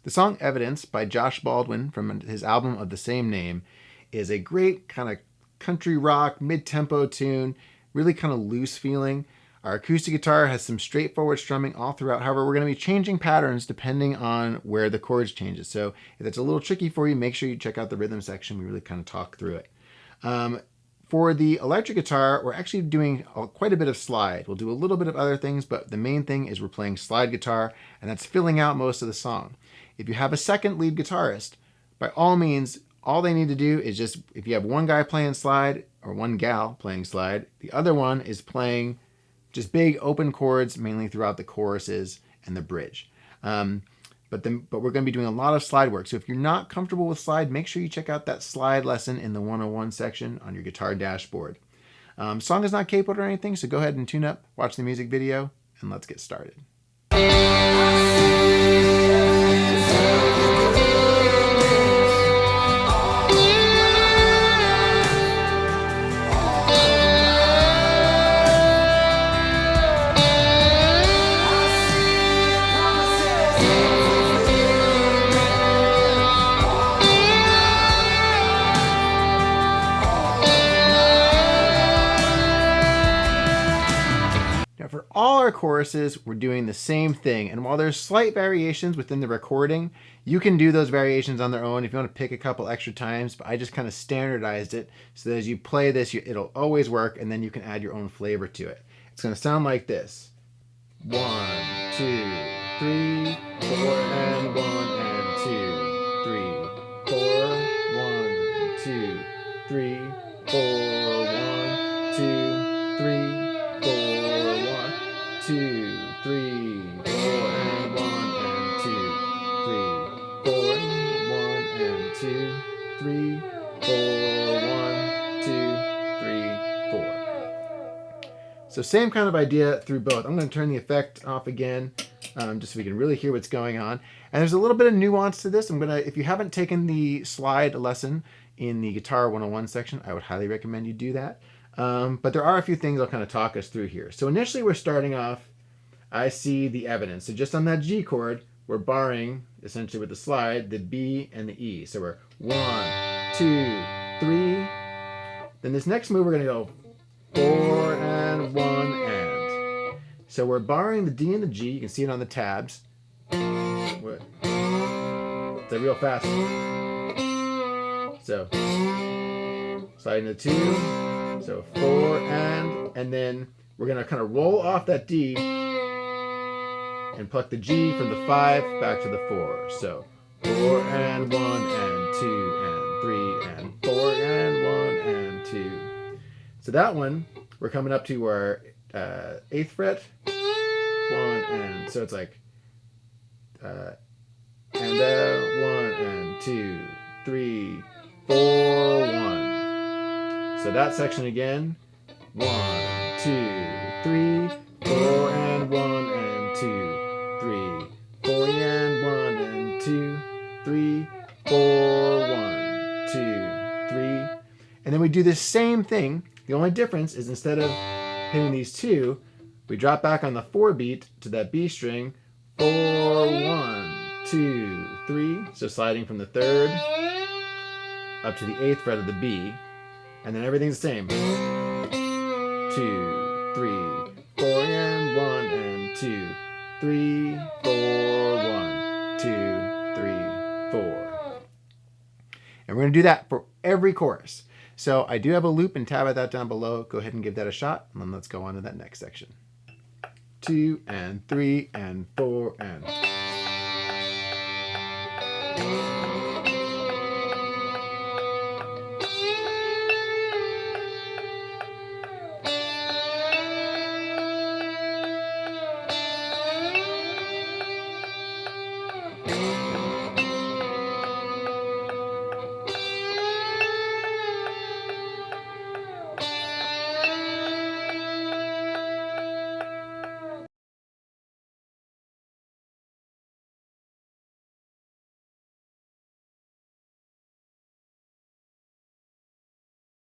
The song Evidence by Josh Baldwin from his album of the same name is a great kind of country rock, mid-tempo tune, really kind of loose feeling. Our acoustic guitar has some straightforward strumming all throughout. However, we're going to be changing patterns depending on where the chords changes. So if it's a little tricky for you, make sure you check out the rhythm section. We really kind of talk through it. For the electric guitar, we're actually doing quite a bit of slide. We'll do a little bit of other things, but the main thing is we're playing slide guitar, and that's filling out most of the song. If you have a second lead guitarist, by all means, all they need to do is just, if you have one guy playing slide or one gal playing slide, the other one is playing just big open chords, mainly throughout the choruses and the bridge. But we're going to be doing a lot of slide work. So if you're not comfortable with slide, make sure you check out that slide lesson in the 101 section on your guitar dashboard. Song is not capoed or anything, so go ahead and tune up, watch the music video, and let's get started. For all our choruses, we're doing the same thing. And while there's slight variations within the recording, you can do those variations on their own if you want to pick a couple extra times. But I just kind of standardized it so that as you play this, it'll always work, and then you can add your own flavor to it. It's going to sound like this. 1, 2, 3, 4, and 1, and 2, 3, 4, 1, 2, 3, 4, 1, 2, 3, 2, 3, 4, and 1, and 2, 3, 4, 1, and 2, 3, 4, 1, 2, 3, 4. So same kind of idea through both. I'm going to turn the effect off again, just so we can really hear what's going on. And there's a little bit of nuance to this. If you haven't taken the slide lesson in the Guitar 101 section, I would highly recommend you do that. But there are a few things I'll kind of talk us through here. So initially we're starting off, I see the evidence. So just on that G chord, we're barring, essentially with the slide, the B and the E. So we're 1, 2, 3. Then this next move, we're going to go 4 and 1 and. So we're barring the D and the G. You can see it on the tabs. It's a real fast one. So sliding the 2. So 4 and then we're going to kind of roll off that D and pluck the G from the 5 back to the 4. So 4 and 1 and 2 and 3 and 4 and 1 and 2. So that one, we're coming up to our 8th fret, 1 and, so it's like, and 1 and 2, 3, 4, 1. So that section again, 1, 2, 3, 4 and 1 and 2, 3, 4 and 1 and 2, 3, 4, 1, 2, 3. And then we do the same thing. The only difference is instead of hitting these 2, we drop back on the 4 beat to that B string, 4, 1, 2, 3. So sliding from the 3rd up to the 8th fret of the B. And then everything's the same. 2, 3, 4 and 1 and 2, 3, 4, 1, 2, 3, 4. And we're going to do that for every chorus. So I do have a loop and tab that down below. Go ahead and give that a shot, and then let's go on to that next section. 2 and 3 and 4 and.